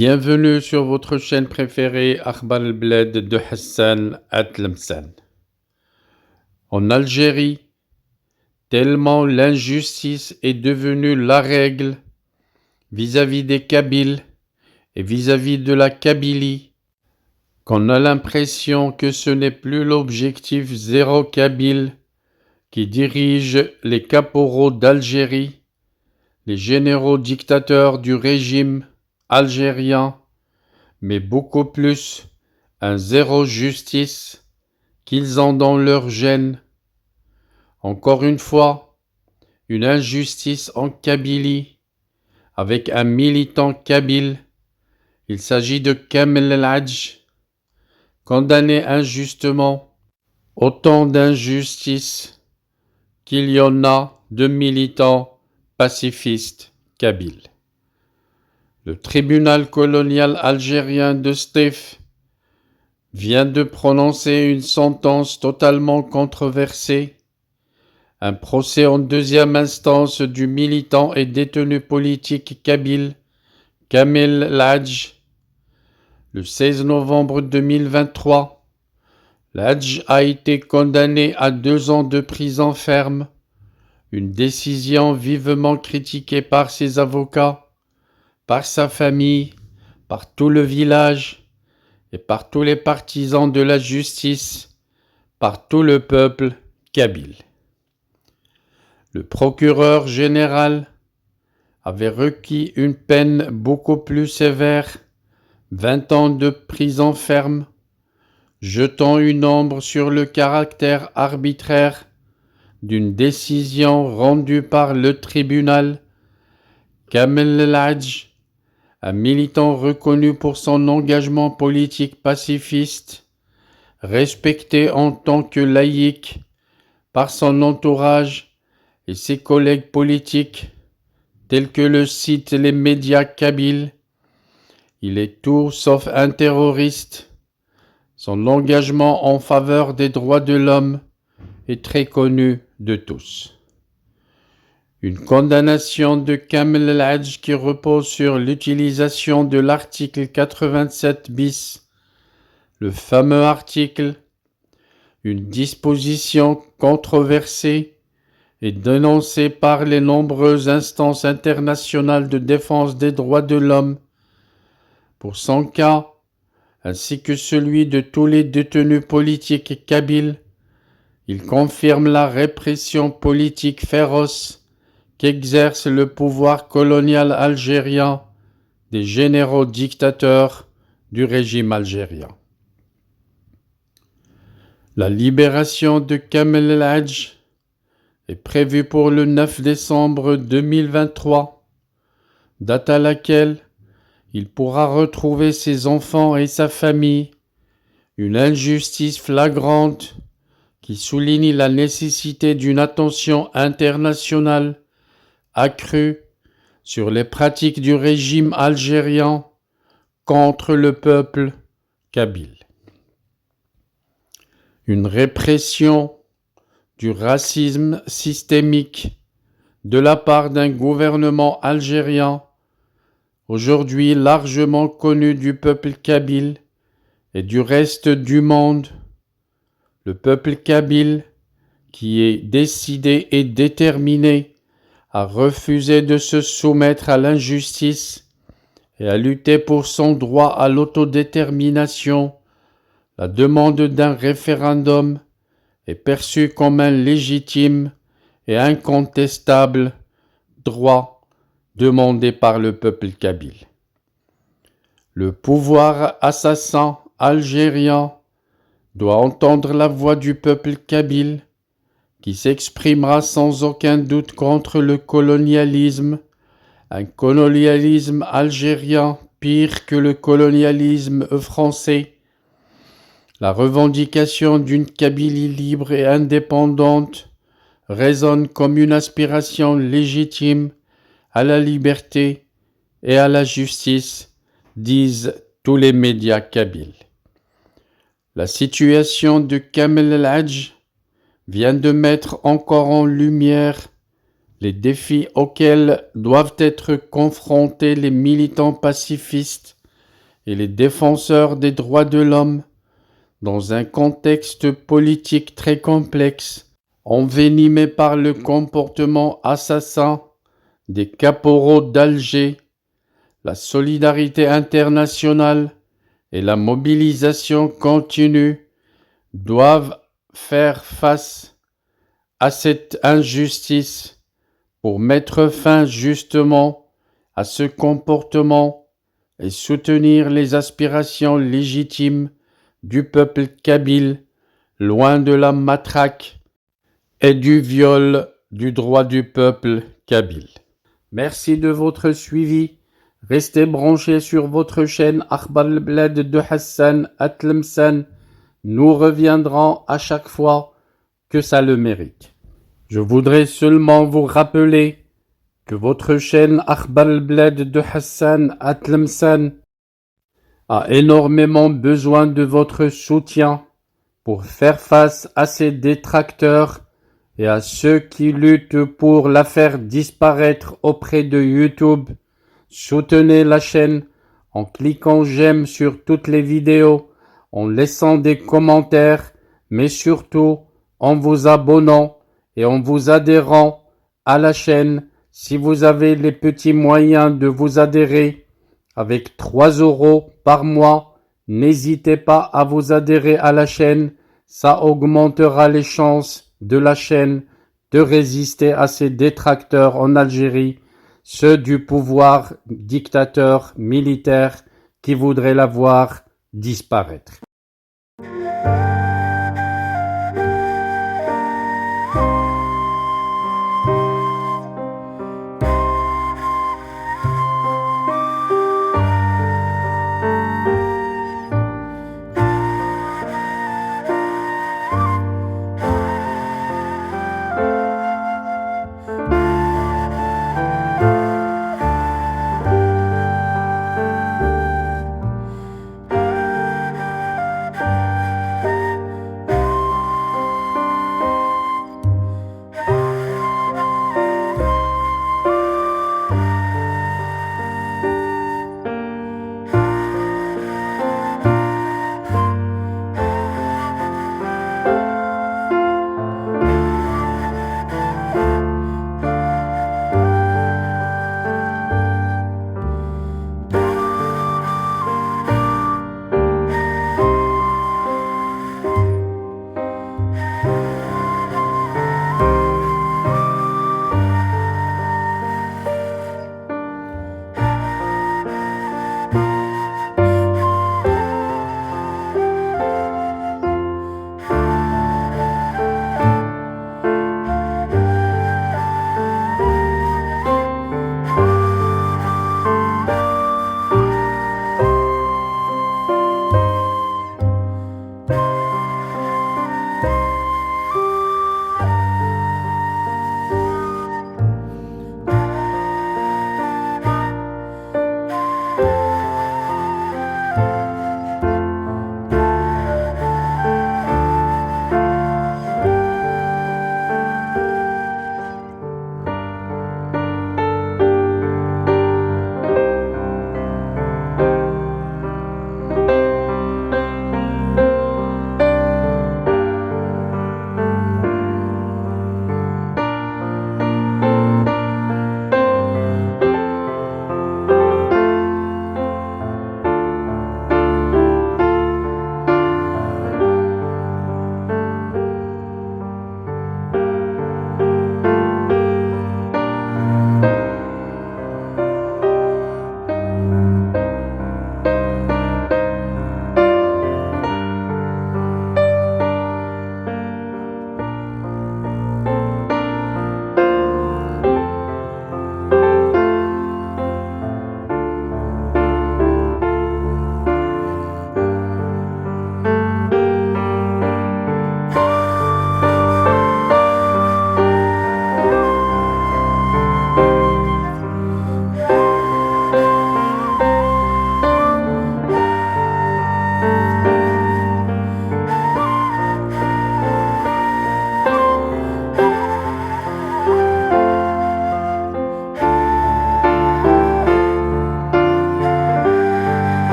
Bienvenue sur votre chaîne préférée Akhbar al-Bled de Hassan Atlemsan. En Algérie, tellement l'injustice est devenue la règle vis-à-vis des Kabyles et vis-à-vis de la Kabylie, qu'on a l'impression que ce n'est plus l'objectif zéro Kabyle qui dirige les caporaux d'Algérie, les généraux dictateurs du régime algérien, mais beaucoup plus un zéro justice qu'ils ont dans leur gène. Encore une fois, une injustice en Kabylie, avec un militant kabyle. Il s'agit de Kamel El-Hadj, condamné injustement. Autant d'injustices qu'il y en a de militants pacifistes kabyles. Le tribunal colonial algérien de Stif vient de prononcer une sentence totalement controversée. Un procès en deuxième instance du militant et détenu politique kabyle Kamel El-Hadj. Le 16 novembre 2023, El-Hadj a été condamné à 2 ans de prison ferme, une décision vivement critiquée par ses avocats, par sa famille, par tout le village et par tous les partisans de la justice, par tout le peuple kabyle. Le procureur général avait requis une peine beaucoup plus sévère, 20 ans de prison ferme, jetant une ombre sur le caractère arbitraire d'une décision rendue par le tribunal. Kamel El-Hadj, un militant reconnu pour son engagement politique pacifiste, respecté en tant que laïc par son entourage et ses collègues politiques, tels que le citent les médias kabyles. Il est tout sauf un terroriste. Son engagement en faveur des droits de l'homme est très connu de tous. Une condamnation de Kamel El-Hadj qui repose sur l'utilisation de l'article 87 bis, le fameux article, une disposition controversée et dénoncée par les nombreuses instances internationales de défense des droits de l'homme. Pour son cas, ainsi que celui de tous les détenus politiques kabyles, il confirme la répression politique féroce qu'exerce le pouvoir colonial algérien des généraux dictateurs du régime algérien. La libération de Kamel El-Hadj est prévue pour le 9 décembre 2023, date à laquelle il pourra retrouver ses enfants et sa famille, une injustice flagrante qui souligne la nécessité d'une attention internationale accrue sur les pratiques du régime algérien contre le peuple kabyle. Une répression du racisme systémique de la part d'un gouvernement algérien aujourd'hui largement connu du peuple kabyle et du reste du monde. Le peuple kabyle qui est décidé et déterminé à refuser de se soumettre à l'injustice et à lutter pour son droit à l'autodétermination. La demande d'un référendum est perçue comme un légitime et incontestable droit demandé par le peuple kabyle. Le pouvoir assassin algérien doit entendre la voix du peuple kabyle qui s'exprimera sans aucun doute contre le colonialisme, un colonialisme algérien pire que le colonialisme français. La revendication d'une Kabylie libre et indépendante résonne comme une aspiration légitime à la liberté et à la justice, disent tous les médias kabyles. La situation de Kamel El-Hadj vient de mettre encore en lumière les défis auxquels doivent être confrontés les militants pacifistes et les défenseurs des droits de l'homme, dans un contexte politique très complexe, envenimé par le comportement assassin des caporaux d'Alger, la solidarité internationale et la mobilisation continue doivent faire face à cette injustice pour mettre fin justement à ce comportement et soutenir les aspirations légitimes du peuple kabyle, loin de la matraque et du viol du droit du peuple kabyle. Merci de votre suivi. Restez branchés sur votre chaîne Akhbar al-Bled de Hassan Atlemcen. Nous reviendrons à chaque fois que ça le mérite. Je voudrais seulement vous rappeler que votre chaîne Akhbar al-Bled de Hassan Atlemcen a énormément besoin de votre soutien pour faire face à ces détracteurs et à ceux qui luttent pour la faire disparaître auprès de YouTube. Soutenez la chaîne en cliquant j'aime sur toutes les vidéos, en laissant des commentaires, mais surtout en vous abonnant et en vous adhérant à la chaîne. Si vous avez les petits moyens de vous adhérer avec 3 € par mois, n'hésitez pas à vous adhérer à la chaîne. Ça augmentera les chances de la chaîne de résister à ces détracteurs en Algérie, ceux du pouvoir dictateur militaire qui voudraient la voir disparaître.